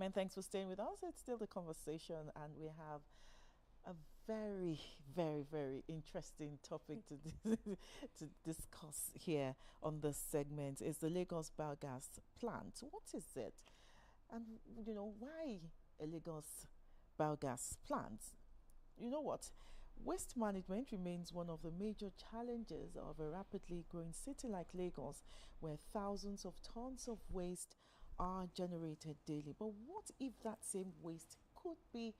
Many thanks for staying with us. It's still the conversation, and we have a very, very, very interesting topic to to discuss here on this segment. Is the Lagos Biogas plant? What is it, and why a Lagos Biogas plant? You know what? Waste management remains one of the major challenges of a rapidly growing city like Lagos, where thousands of tons of waste are generated daily. But what if that same waste could be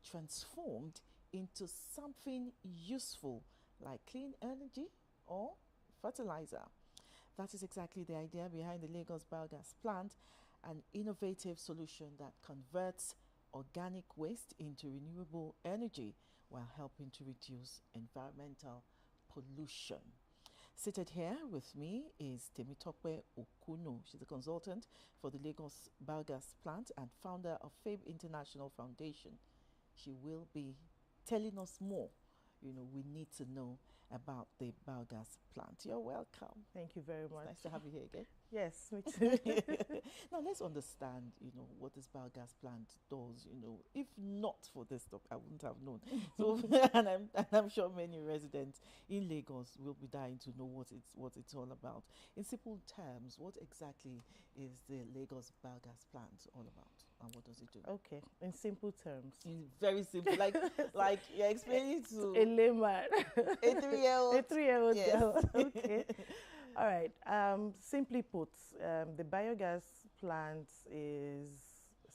transformed into something useful like clean energy or fertilizer? That is exactly the idea behind the Lagos Biogas plant, an innovative solution that converts organic waste into renewable energy while helping to reduce environmental pollution. Seated here with me is Temitope Okunnu. She's a consultant for the Lagos Biogas plant and founder of Fabe International Foundation. She will be telling us more. We need to know about the biogas plant. You're welcome. Thank you very much. It's nice to have you here again. Yes, me too. Now let's understand, what this biogas plant does. If not for this stuff, I wouldn't have known. So, and I'm sure many residents in Lagos will be dying to know what it's all about. In simple terms, what exactly is the Lagos biogas plant all about, and what does it do? Okay, in simple terms. In very simple, like you're explaining to a layman, a 3-year-old. A 3-year-old yes. girl. Okay. All right. Simply put, the biogas plant is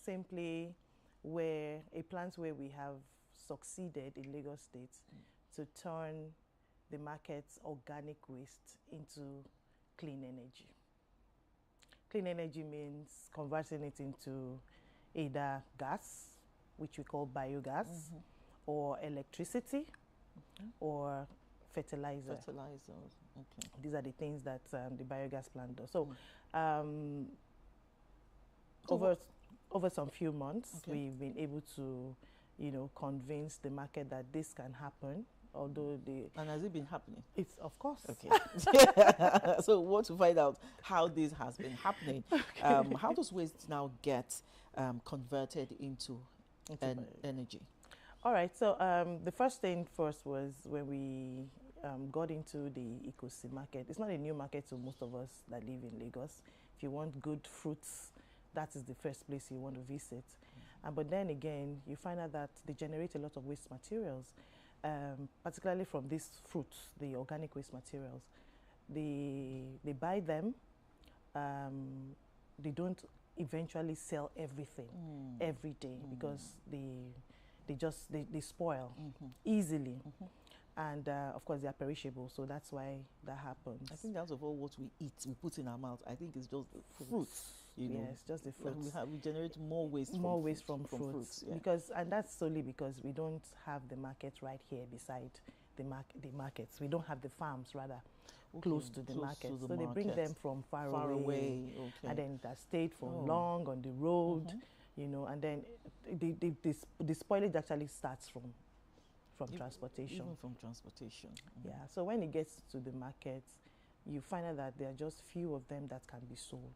simply a plant where we have succeeded in Lagos State to turn the market's organic waste into clean energy. Clean energy means converting it into either gas, which we call biogas, or electricity, or fertilizer. Fertilizers, okay. These are the things that the biogas plant does. So, over some few months, we've been able to, convince the market that this can happen. Although and has it been happening? It's of course. Okay. So we want to find out how this has been happening. How does waste now get converted into energy? All right. So the first thing first was when we got into the Ikosi market. It's not a new market to most of us that live in Lagos. If you want good fruits, that is the first place you want to visit. But then again, you find out that they generate a lot of waste materials. Particularly from these fruits, the organic waste materials. They buy them, they don't eventually sell everything every day because they spoil easily. And of course they are perishable, so that's why that happens. I think that's of all what we eat, we put in our mouth. I think it's just the fruits. Yes, just the fruits. We generate more waste. From fruits. Yeah. And that's solely because we don't have the market right here beside the markets. We don't have the farms rather close to the market. So they bring them from far away. Okay. And then that stayed for long on the road, and then the spoilage actually starts from transportation. Even from transportation. Yeah, so when it gets to the market, you find out that there are just few of them that can be sold.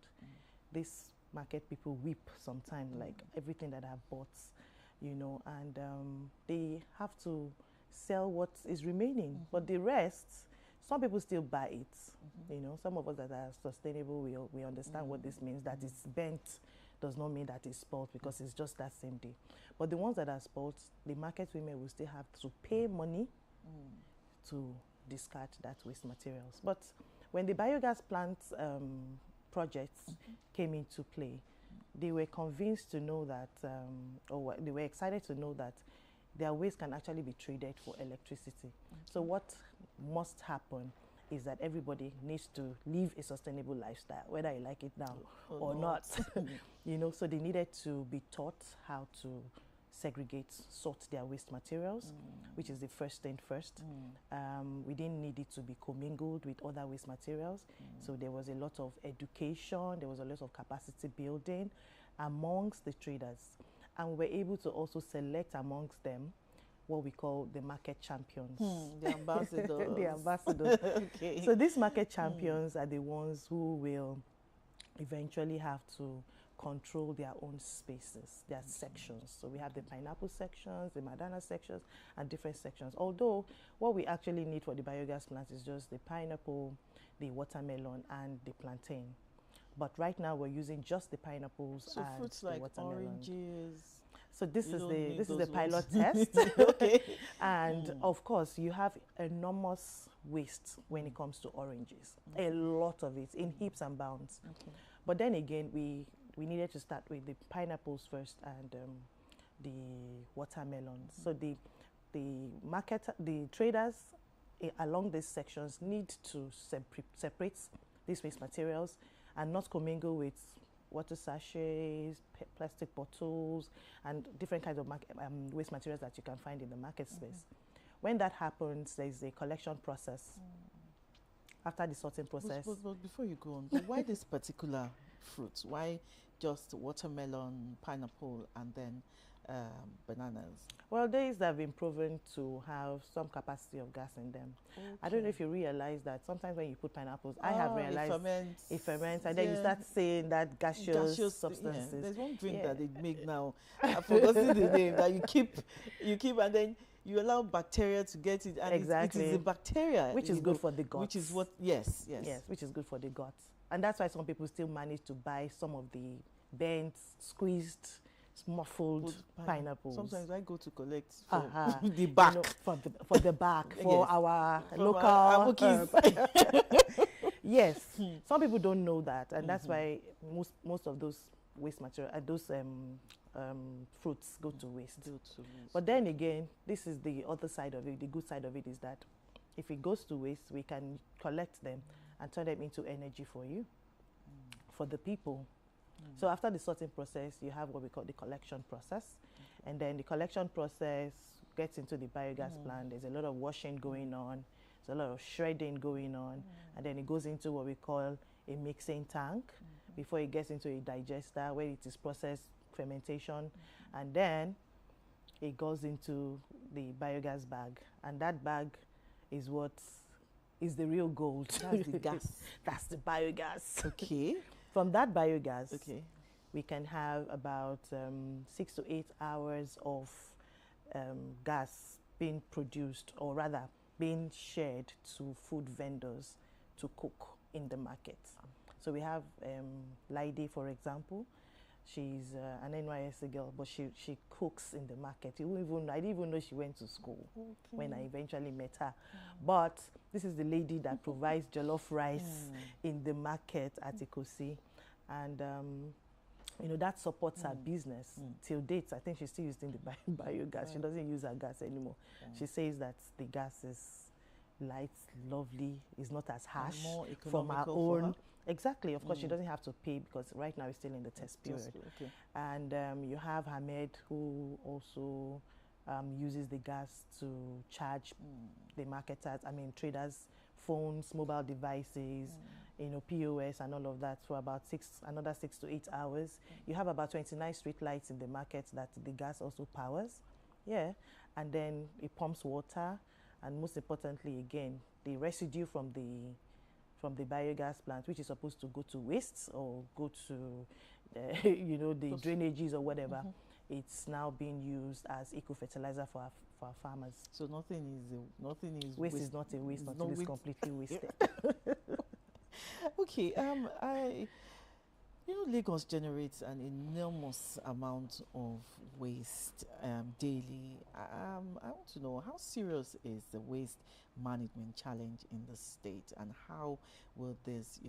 This market people weep sometimes, like everything that I've bought, and they have to sell what is remaining. But the rest, some people still buy it. Some of us that are sustainable, we understand what this means, that it's bent does not mean that it's spoiled because it's just that same day. But the ones that are spoiled, the market women will still have to pay money to discard that waste materials. But when the biogas plant projects came into play, they were convinced to know that, or they were excited to know that their waste can actually be traded for electricity. So what must happen is that everybody needs to live a sustainable lifestyle, whether you like it now or not. So they needed to be taught how to sort their waste materials, which is the first thing first. We didn't need it to be commingled with other waste materials. So there was a lot of education, there was a lot of capacity building amongst the traders. And we were able to also select amongst them what we call the market champions. The ambassadors. The ambassadors. Okay. So these market champions are the ones who will eventually have to control their own spaces, their sections. So we have the pineapple sections, the madana sections, and different sections. Although what we actually need for the biogas plants is just the pineapple, the watermelon, and the plantain. But right now we're using just the pineapples So and fruits the like watermelon. oranges. So this You is don't the need this is the those pilot ones. test. Okay. And of course you have enormous waste when it comes to oranges. A lot of it in heaps and bounds. Okay. But then again, we needed to start with the pineapples first and the watermelons. So the traders along these sections need to separate these waste materials and not commingle with water sachets, plastic bottles, and different kinds of waste materials that you can find in the market space. When that happens, there's a collection process. After the sorting process. But before you go on, why this particular fruits? Why just watermelon, pineapple, and then bananas? Well, these have been proven to have some capacity of gas in them. Okay. I don't know if you realize that sometimes when you put pineapples, I have realized it ferments, and then you start seeing that gaseous substances. Yeah. There's one drink that they make now. I've forgotten the name that you keep, and then you allow bacteria to get it, and it is the bacteria which is good for the gut. Which is what? Yes, which is good for the gut, and that's why some people still manage to buy some of the bent, squeezed, muffled pineapples. Sometimes I go to collect for the back, for the back for our local Yes, some people don't know that, and that's why most of those waste material, those fruits go to waste. But then again, this is the other side of it. The good side of it is that if it goes to waste, we can collect them and turn them into energy for you, for the people. So after the sorting process, you have what we call the collection process. And then the collection process gets into the biogas plant. There's a lot of washing going on. There's a lot of shredding going on. And then it goes into what we call a mixing tank before it gets into a digester where it is processed, fermentation. And then it goes into the biogas bag. And that bag is what is the real gold. That's the gas. That's the biogas. Okay. From that biogas, we can have about 6 to 8 hours of gas being produced, or rather being shared to food vendors to cook in the market. So we have Lady, for example. She's an NYSC girl, but she cooks in the market. I didn't even know she went to school when I eventually met her. But this is the lady that provides jollof rice in the market at Ikosi. And, that supports her business. Till date, I think she's still using the biogas. She doesn't use her gas anymore. She says that the gas is light, lovely, is not as harsh from her own. Exactly. Of course, she doesn't have to pay because right now it's still in the test period. And you have Hamed, who also uses the gas to charge the marketers, traders' phones, mobile devices, POS and all of that for about another 6 to 8 hours. You have about 29 street lights in the market that the gas also powers. Yeah. And then it pumps water, and most importantly, again, the residue from the biogas plant, which is supposed to go to waste or go to, the drainages or whatever, it's now being used as eco-fertilizer for our farmers. So nothing is waste. Is not a waste until it's completely wasted. Okay, Lagos generates an enormous amount of waste daily. I want to know, how serious is the waste management challenge in the state, and how will this,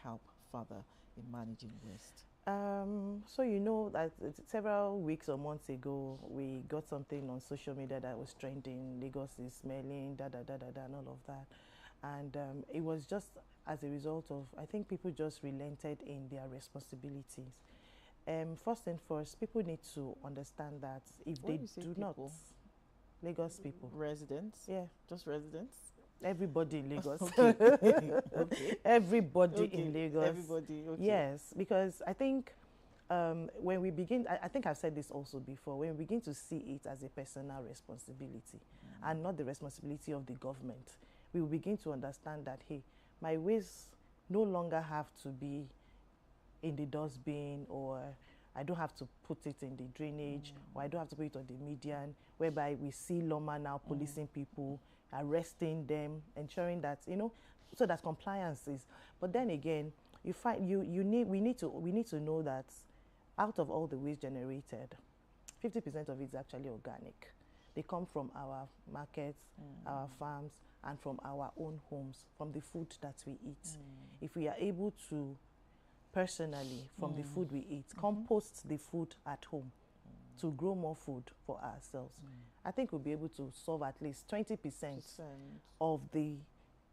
help further in managing waste? So that several weeks or months ago, we got something on social media that was trending. Lagos is smelling, and all of that. And it was just as a result of, I think people just relented in their responsibilities. First and first, people need to understand that if they do not, Lagos people. Residents? Yeah. Just residents? Everybody in Lagos. Okay. Everybody in Lagos. Everybody, okay. Yes, because I think when we begin, I think I've said this also before, when we begin to see it as a personal responsibility and not the responsibility of the government, we will begin to understand that, hey, my ways no longer have to be in the dustbin, or I don't have to put it in the drainage, or I don't have to put it on the median, whereby we see lawma now policing people, arresting them, ensuring that, you know, so that compliance is. But then again, you find we need to know that out of all the waste generated, 50% of it is actually organic. They come from our markets, our farms, and from our own homes, from the food that we eat. If we are able to personally, from the food we eat, compost the food at home to grow more food for ourselves, I think we'll be able to solve at least 20% of the,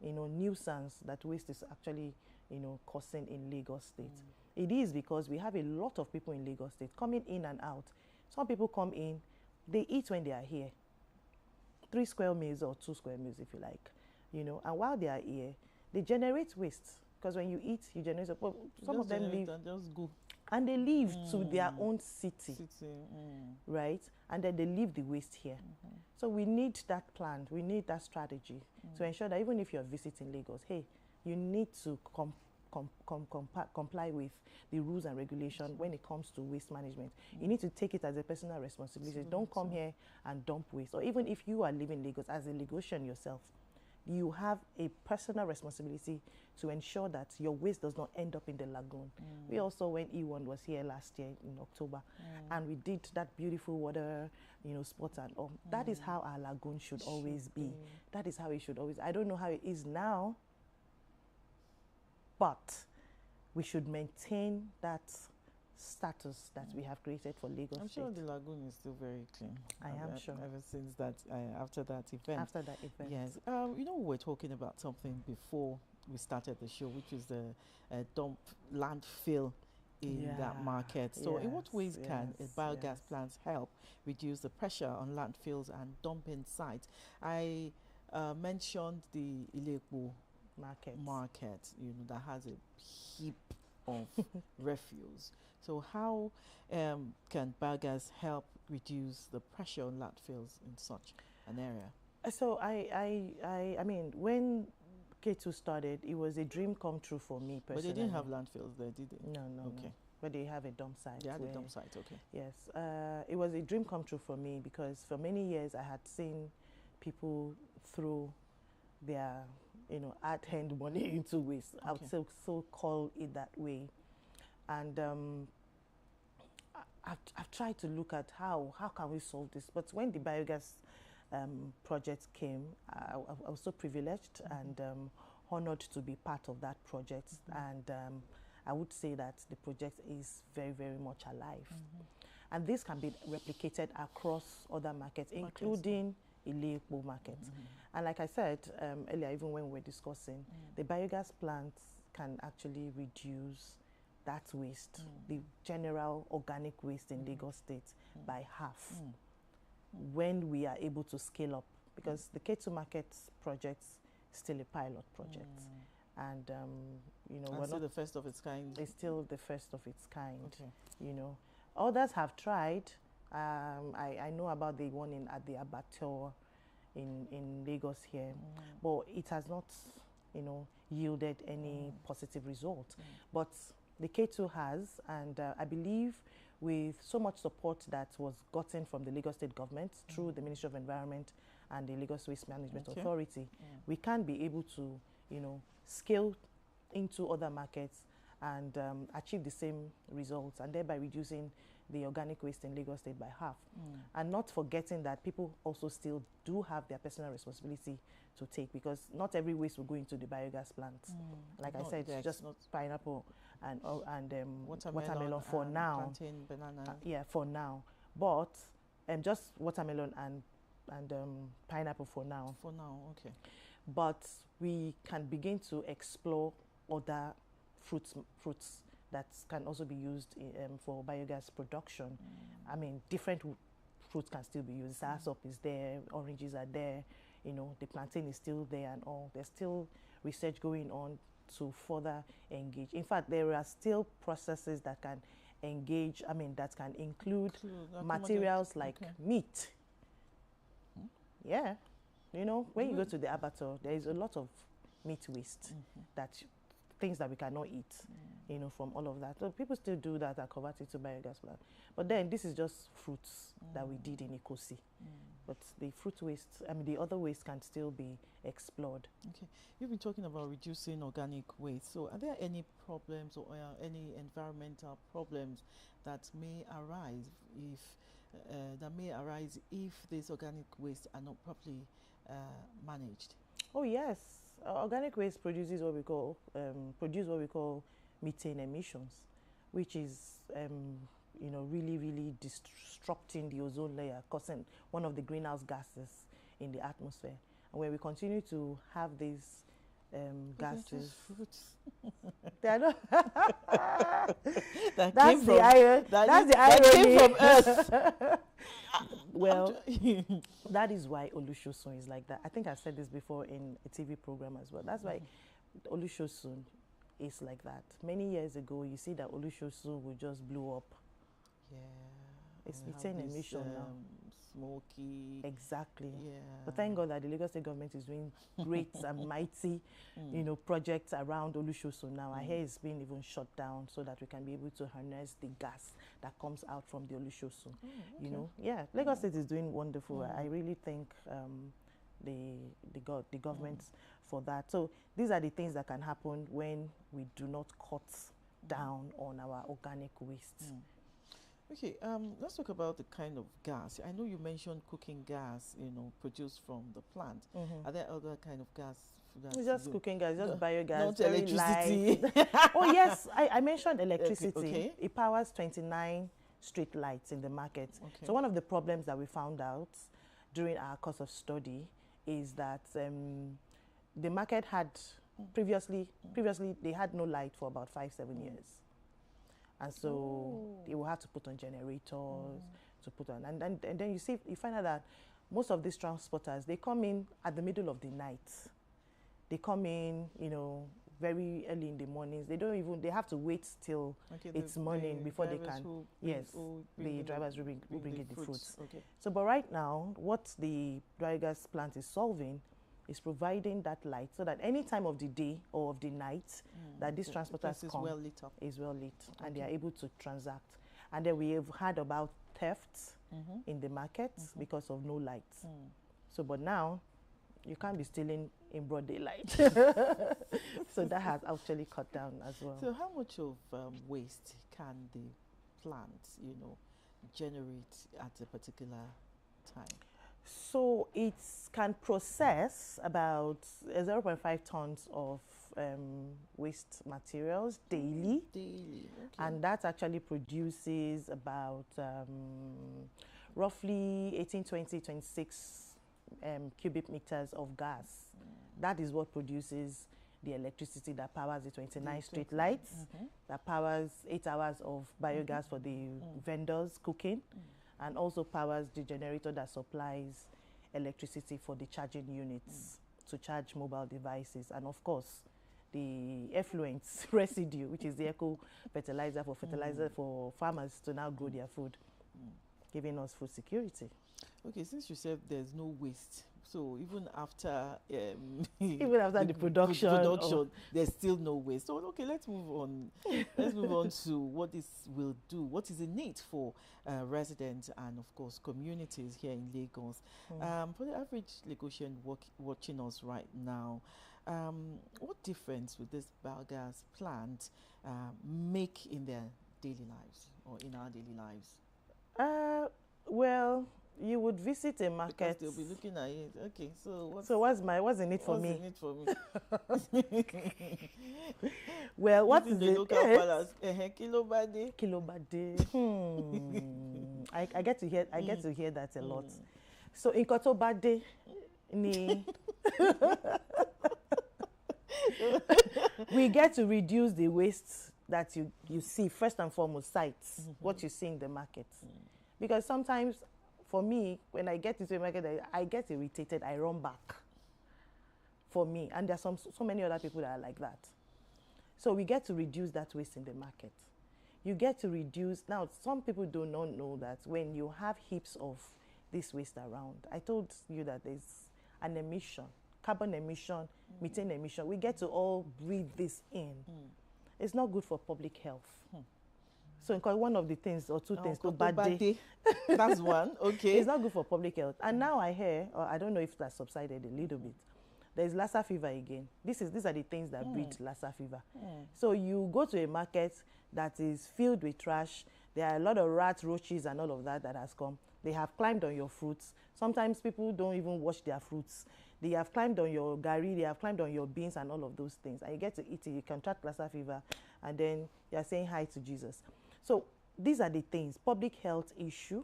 you know, nuisance that waste is actually, you know, causing in Lagos State. It is because we have a lot of people in Lagos State coming in and out. Some people come in, they eat when they are here, 3 square meals or 2 square meals if you like, you know, and while they are here, they generate waste. Because when you eat, you generate. Some of them leave and just go, and they leave to their own city. Right? And then they leave the waste here. So we need that plan. We need that strategy to ensure that even if you're visiting Lagos, hey, you need to comply with the rules and regulation when it comes to waste management. You need to take it as a personal responsibility. Don't come here and dump waste. Or even if you are living in Lagos as a Lagosian yourself, you have a personal responsibility to ensure that your waste does not end up in the lagoon. We also, when E1 was here last year in October, and we did that beautiful water, you know, sports and all. That is how our lagoon should always be. That is how it should always. I don't know how it is now, but we should maintain that status that we have created for Lagos I'm State. sure the lagoon is still very clean. I am sure. Ever since that, after that event. After that event. Yes. You know, we were talking about something before we started the show, which is the dump landfill in that market. So in what ways can biogas plants help reduce the pressure on landfills and dumping sites? I mentioned the Ilekpo market, you know, that has a heap of refuse. So how can biogas help reduce the pressure on landfills in such an area? So I mean, when K2 started, it was a dream come true for me personally. But they didn't have landfills there, did they? No. Okay. But they have a dump site. They had a dump site, okay. Yes. It was a dream come true for me because for many years I had seen people throw their, you know, hand money into waste. I would so call it that way. And I've tried to look at how can we solve this. But when the biogas project came, I was so privileged and honored to be part of that project. And I would say that the project is very, very much alive. And this can be replicated across other markets, including Ilekpo market. And like I said earlier, even when we were discussing, the biogas plants can actually reduce that waste, the general organic waste in Lagos State by half when we are able to scale up. Because the K2 market project is still a pilot project. And, you know, we're still the first of its kind. It's still the first of its kind, you know. Others have tried. I know about the one at the Abattoir in Lagos here, but it has not, you know, yielded any positive result. But the K2 has, and I believe with so much support that was gotten from the Lagos State government through the Ministry of Environment and the Lagos Waste Management Authority, we can be able to, you know, scale into other markets and achieve the same results, and thereby reducing the organic waste in Lagos State by half. And not forgetting that people also still do have their personal responsibility to take, because not every waste will go into the biogas plants. Like I said, it's just pineapple and watermelon for now. Plantain, banana. Yeah, for now. But just watermelon and pineapple for now. For now, okay. But we can begin to explore other fruits that can also be used for biogas production. I mean, different fruits can still be used. Soursop is there, oranges are there, you know, the plantain is still there and all. There's still research going on to further engage. In fact, there are still processes that can engage, I mean, that can include materials like meat. Yeah, you know, when you go to the abattoir, there is a lot of meat waste that things that we cannot eat, you know, from all of that. So people still do that and convert it to biogas plant. But then this is just fruits that we did in Ikosi. But the fruit waste, I mean, the other waste can still be explored. Okay, you've been talking about reducing organic waste. So, are there any problems or any environmental problems that may arise if these organic waste are not properly managed? Oh yes, organic waste produces what we call methane emissions, which is you know, really disrupting the ozone layer, causing one of the greenhouse gases in the atmosphere. And when we continue to have these gases, they are not that's the iron. That's the irony. Came from Earth. Well, that is why Olusosun is like that. I think I said this before in a TV program as well. That's why Olusosun is like that. Many years ago, you see that Olusosun will just blow up. Yeah, it's methane emission now. Smoky. Exactly. Yeah. But thank God that the Lagos State government is doing great and mighty, you know, projects around Olusosun now. Our hair is being even shut down so that we can be able to harness the gas that comes out from the Olusosun. Okay. You know, yeah, Lagos State is doing wonderful. I really thank the government for that. So these are the things that can happen when we do not cut down on our organic waste. Okay, let's talk about the kind of gas. I know you mentioned cooking gas, you know, produced from the plant. Are there other kind of gas? It's just cooking gas, just biogas, not very electricity. light. Oh yes, I mentioned electricity. Okay. It powers 29 street lights in the market. Okay. So one of the problems that we found out during our course of study is that the market had previously they had no light for about 5-7 years. And so they will have to put on generators to put on. And then you find out that most of these transporters, they come in at the middle of the night. They come in, you know, very early in the mornings. They have to wait till it's morning before they can. The drivers will bring in the fruits. Okay. So, but right now, what the biogas plant is solving is providing that light so that any time of the day or of the night that these transporters come is well lit and they are able to transact. And then we have heard about thefts in the market because of no lights. So, but now you can't be stealing in broad daylight. So that has actually cut down as well. So how much of waste can the plant, you know, generate at a particular time? So it can process about 0.5 tons of waste materials daily. Okay. And that actually produces about roughly 18, 20, 26 cubic meters of gas. That is what produces the electricity that powers the 29 street lights, that powers 8 hours of biogas for the vendors cooking, and also powers the generator that supplies electricity for the charging units to charge mobile devices, and of course the effluents residue, which is the eco fertilizer for farmers to now grow their food, giving us food security. Okay, since you said there's no waste, so even after the production, there's still no waste. So okay, let's move on. Let's move on to what this will do. What is the need for residents and of course communities here in Lagos? For the average Lagosian watching us right now, what difference would this biogas plant make in their daily lives or in our daily lives? Well, you would visit a market. Because they'll be looking at it. Okay, so what's in it for me? What's in it for me? Well, what is the it? local palace? Kilo bade. Kilo bade. I get to hear that a lot. So in Koto bade ni we get to reduce the waste that you see, first and foremost, sites, what you see in the market. Because sometimes, for me, when I get into a market, I get irritated, I run back. For me, and there's so many other people that are like that. So we get to reduce that waste in the market. You get to reduce, now some people do not know that when you have heaps of this waste around, I told you that there's an emission carbon emission, methane emission. We get to all breathe this in. It's not good for public health. So one of the things or two things to bad day. That's one. Okay. It's not good for public health. And now I hear, or I don't know if that subsided a little bit. There's Lassa fever again. These are the things that breed Lassa fever. So you go to a market that is filled with trash. There are a lot of rats, roaches, and all of that has come. They have climbed on your fruits. Sometimes people don't even wash their fruits. They have climbed on your gari, they have climbed on your beans and all of those things. And you get to eat it, you contract Lassa fever, and then you're saying hi to Jesus. So these are the things. Public health issue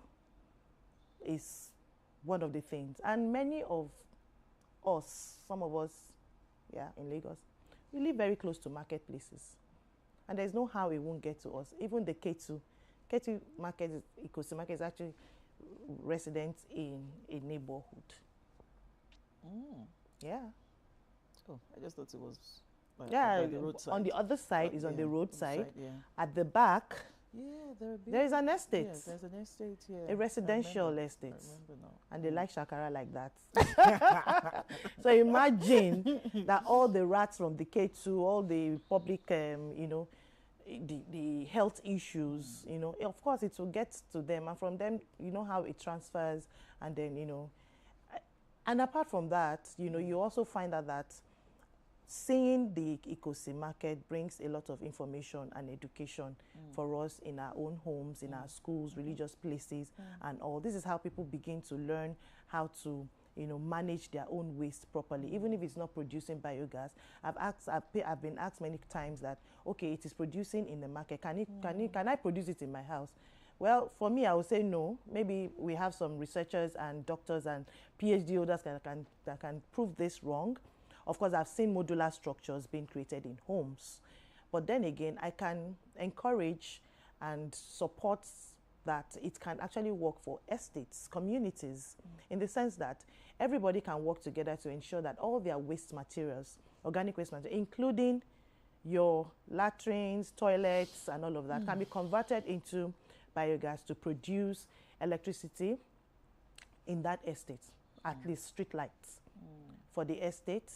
is one of the things. And many of us, some of us, in Lagos, we live very close to marketplaces. And there's no how it won't get to us. Even the K2 market, Ikosi market is actually residents in a neighborhood. Yeah. Oh, I just thought it was by the roadside. On the other side is on the roadside. Yeah. At the back, there is an estate. Yes, there's an estate here. A residential estate. I remember now. And they like shakara like that. So imagine that all the rats from the K2, all the public, the health issues, of course it will get to them. And from them, you know how it transfers. And then, and apart from that, you also find out that seeing the Ikosi market brings a lot of information and education for us in our own homes, in our schools, religious places, and all. This is how people begin to learn how to, manage their own waste properly, even if it's not producing biogas. I've been asked many times that, okay, it is producing in the market. Can I produce it in my house? Well, for me, I would say no. Maybe we have some researchers and doctors and PhD holders that can prove this wrong. Of course, I've seen modular structures being created in homes. But then again, I can encourage and support that it can actually work for estates, communities, in the sense that everybody can work together to ensure that all their waste materials, organic waste materials, including your latrines, toilets, and all of that, can be converted into biogas to produce electricity in that estate, at least street lights for the estate,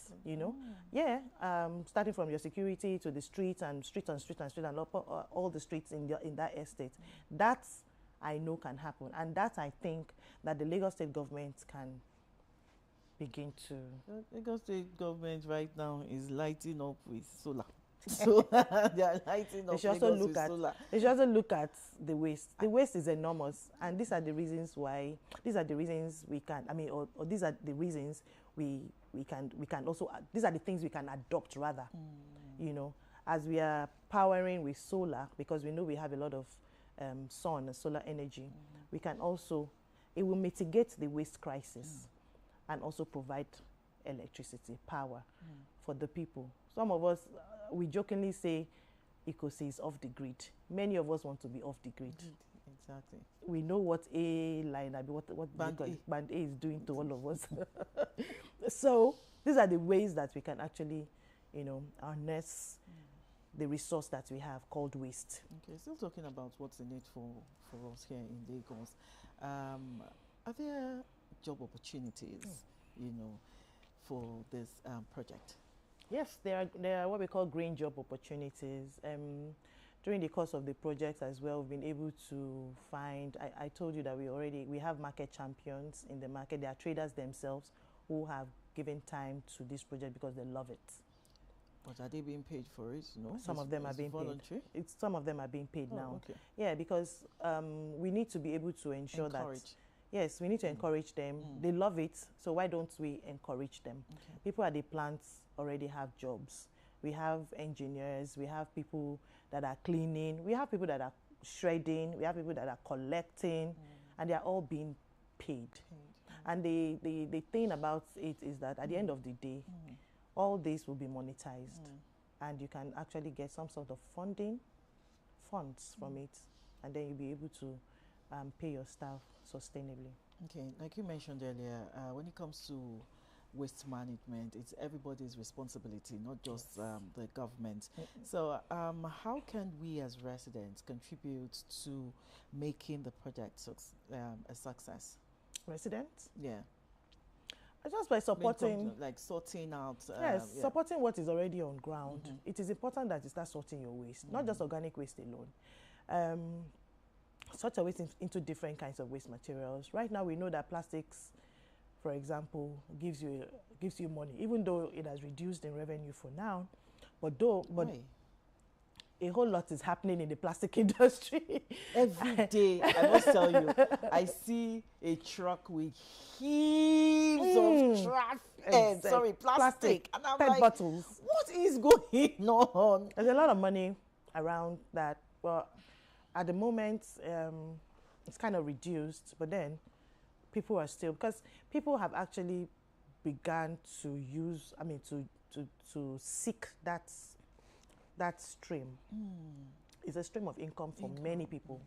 starting from your security to the streets and all the streets in that estate. That's, I know, can happen. And that, I think, that the Lagos State government can begin to... The Lagos State government right now is lighting up with solar. So they are lighting up. They should also look at the waste. The waste is enormous, and these are the reasons why. These are the reasons we can. Or these are the reasons we can also. These are the things we can adopt rather. As we are powering with solar, because we know we have a lot of sun and solar energy. We can also. It will mitigate the waste crisis, and also provide electricity, power for the people. Some of us. We jokingly say Ikosi is off the grid. Many of us want to be off the grid. Exactly. We know what what Band A is doing to all of us. So these are the ways that we can actually, harness the resource that we have called waste. Okay, still talking about what's in it for us here in Lagos. Are there job opportunities, for this project? Yes, there are what we call green job opportunities. During the course of the project as well, we've been able to find, I told you that we have market champions in the market. There are traders themselves who have given time to this project because they love it. But are they being paid for it? No, some of them are being voluntary? paid. Some of them are being paid now. Okay. Yeah, because we need to be able to ensure that. Yes, we need to encourage them. They love it, so why don't we encourage them? Okay. People at the plants already have jobs. We have engineers, we have people that are cleaning, we have people that are shredding, we have people that are collecting, and they are all being paid. And the thing about it is that at the end of the day, all this will be monetized, and you can actually get some sort of funds from it, and then you'll be able to pay your staff sustainably. Okay, like you mentioned earlier, when it comes to waste management, it's everybody's responsibility, not just the government. So how can we as residents contribute to making the project a success? Residents? Yeah. Just by supporting, like sorting out. Yes, supporting what is already on ground. It is important that you start sorting your waste, not just organic waste alone. Sort your waste into different kinds of waste materials. Right now, we know that plastics, for example, gives you money, even though it has reduced in revenue for now. But a whole lot is happening in the plastic industry. Every day, I must tell you, I see a truck with heaps of trash, plastic. And I'm PET like, bottles. What is going on? There's a lot of money around that. Well, at the moment, it's kind of reduced, but then people are still, because people have actually begun to use, to seek that stream. It's a stream of income for many people.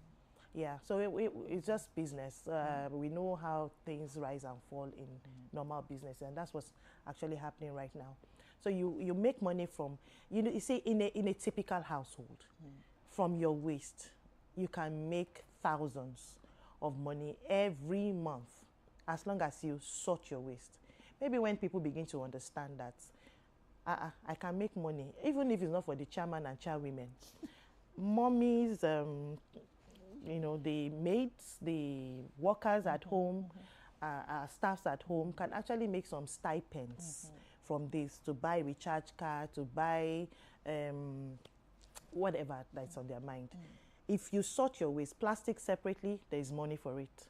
Yeah, so it's just business. We know how things rise and fall in normal business, and that's what's actually happening right now. So you make money from, you see, in a typical household, from your waste, you can make thousands of money every month as long as you sort your waste. Maybe when people begin to understand that, I can make money, even if it's not for the chairman and chairwomen. Mommies, the maids, the workers at home, staffs at home can actually make some stipends from this to buy recharge card, to buy whatever that's on their mind. If you sort your waste, plastic separately, there is money for it.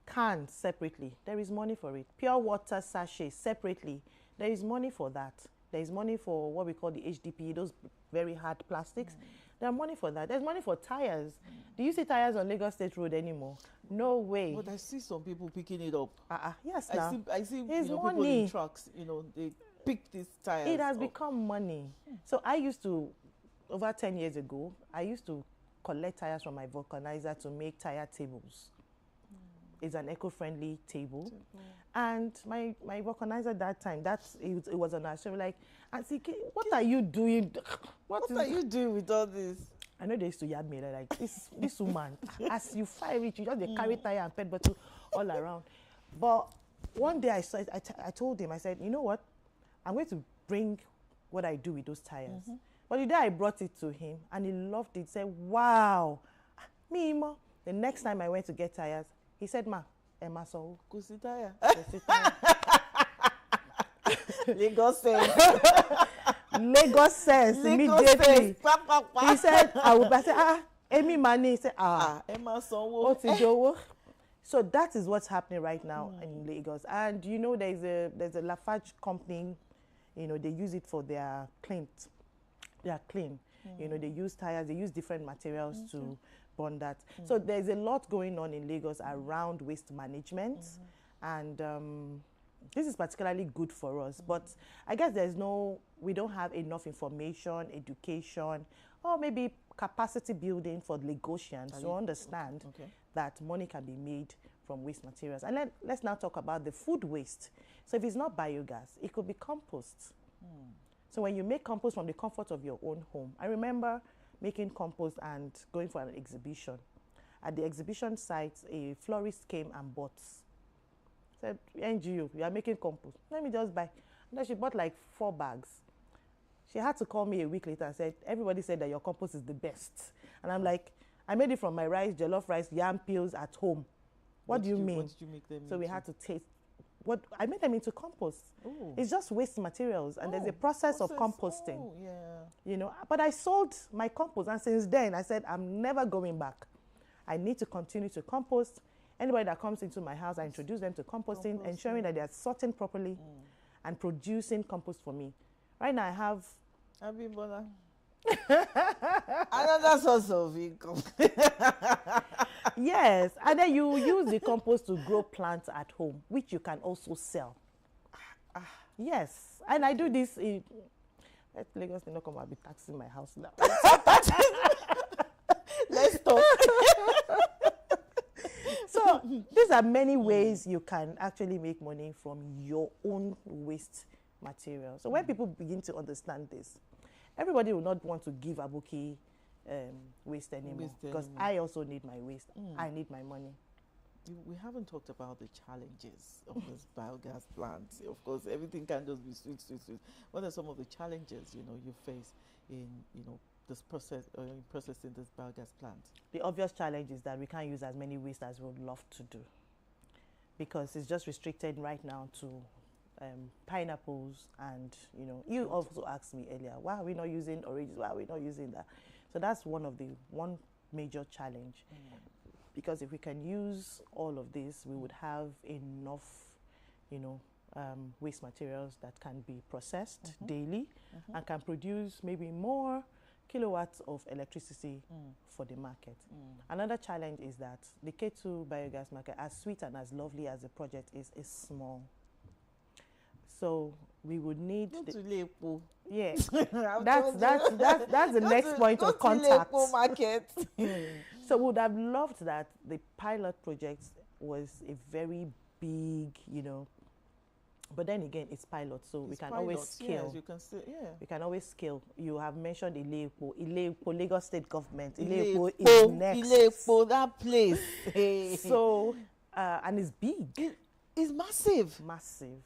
Cans separately, there is money for it. Pure water sachets separately, there is money for that. There is money for what we call the HDPE, those very hard plastics. There's money for that. There's money for tires. Do you see tires on Lagos State Road anymore? No way. But I see some people picking it up. Yes, I see people in trucks, they pick these tires. It has become money. So I used to, over 10 years ago, I used to collect tires from my vulcanizer to make tire tables. It's an eco-friendly table. And my vulcanizer at that time, it was on our show, like, Auntie, what are you doing? What are you doing with all this? I know they used to yab me, like, this woman, as you fire it, you just carry tire and PET bottle all around. But one day I told him, I said, you know what? I'm going to bring what I do with those tires. But the day I brought it to him, and he loved it, he said, wow, me, ma. The next time I went to get tires, he said, ma, Emma, so. Kusitaya. Lagos sense. Lagos sense, immediately. He said, I said, Emi Mani. He said, Emma Sonwo. So that is what's happening right now in Lagos. And there's a Lafarge company, they use it for their clean. They are clean. They use tires, they use different materials to burn that. So there's a lot going on in Lagos around waste management. And this is particularly good for us. But I guess we don't have enough information, education, or maybe capacity building for Lagosians to understand that money can be made from waste materials. And let's now talk about the food waste. So if it's not biogas, it could be compost. So when you make compost from the comfort of your own home, I remember making compost and going for an exhibition. At the exhibition site, a florist came and bought. Said, NGO, you are making compost. Let me just buy. And then she bought like 4 bags. She had to call me a week later and said, everybody said that your compost is the best. And I'm like, I made it from my rice, jollof rice, yam peels at home. What do you mean? What did you make them So we had to taste. I made them into compost. Ooh. It's just waste materials, and there's a process of composting. Oh, yeah. But I sold my compost, and since then I said I'm never going back. I need to continue to compost. Anybody that comes into my house, I introduce them to composting, ensuring that they are sorting properly and producing compost for me. Right now I have Abimbola. Another source of income. Yes, and then you use the compost to grow plants at home, which you can also sell. Yes, and I do this in Lagos. They not come and be taxing my house now. Let's talk. So these are many ways you can actually make money from your own waste material. So when people begin to understand this, everybody will not want to give Abuki waste anymore, because I also need my waste. I need my money. We haven't talked about the challenges of this biogas plant. Of course, everything can just be sweet, sweet, sweet. What are some of the challenges you face in this process in processing this biogas plant? The obvious challenge is that we can't use as many waste as we would love to do, because it's just restricted right now to pineapples. And you also asked me earlier, why are we not using oranges? Why are we not using that? So that's one major challenge. Because if we can use all of this, we would have enough, waste materials that can be processed daily and can produce maybe more kilowatts of electricity for the market. Another challenge is that the K2 biogas market, as sweet and as lovely as the project is small. So we would need yes. that's the next point of contact. Market. So we would have loved that the pilot project was a very big, but then again, it's pilot, so we can always scale. Yes, you can still, we can always scale. You have mentioned Ile-Epo, Lagos State Government. Ile-Epo is next. Ile-Epo, that place. So, and it's big. It's massive. Massive.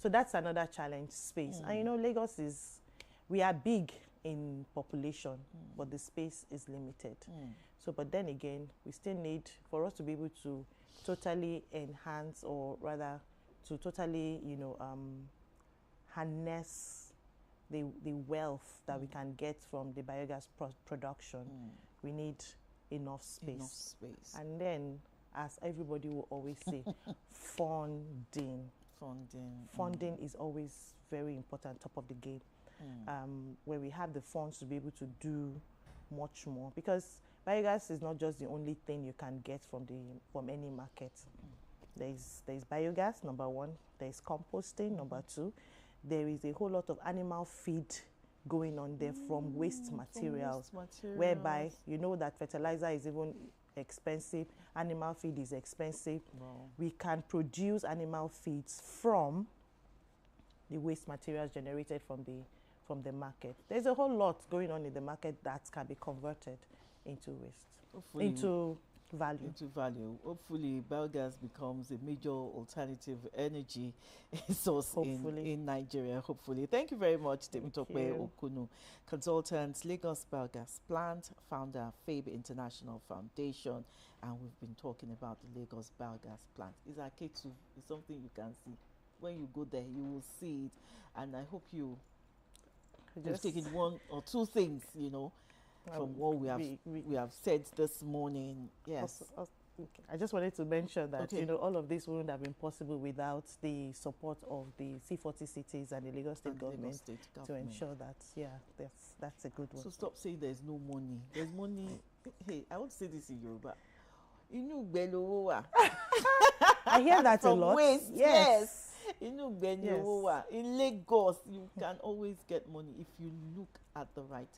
So that's another challenge space. And Lagos we are big in population, but the space is limited. So, but then again, we still need, for us to be able to totally enhance, or rather to totally, harness the wealth that we can get from the biogas production, we need enough space. And then, as everybody will always say, funding. Funding is always very important, top of the game, where we have the funds to be able to do much more, because biogas is not just the only thing you can get from any market. There's biogas, number one. There's composting, number two. There is a whole lot of animal feed going on there from waste materials, whereby that fertilizer is even expensive, animal feed is expensive. We can produce animal feeds from the waste materials generated from the market. There's a whole lot going on in the market that can be converted into waste, into value. Hopefully, biogas becomes a major alternative energy source in Nigeria. Hopefully. Thank you very much, Temitope Okunnu, consultant, Lagos Biogas Plant, founder, Fabe International Foundation, and we've been talking about the Lagos Biogas Plant. It's a K2. It's something you can see. When you go there, you will see it, and I hope you've taken one or two things, from what we have said this morning. Yes. Okay. I just wanted to mention that all of this wouldn't have been possible without the support of the C40 cities and the Lagos State government to ensure that that's a good one. So stop saying there's no money. There's money. Hey, I want to say this in Yoruba. I hear that a lot. Waste, yes. In Lagos, you can always get money if you look at the right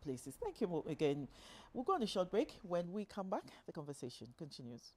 places. Thank you again. We'll go on a short break. When we come back, the conversation continues.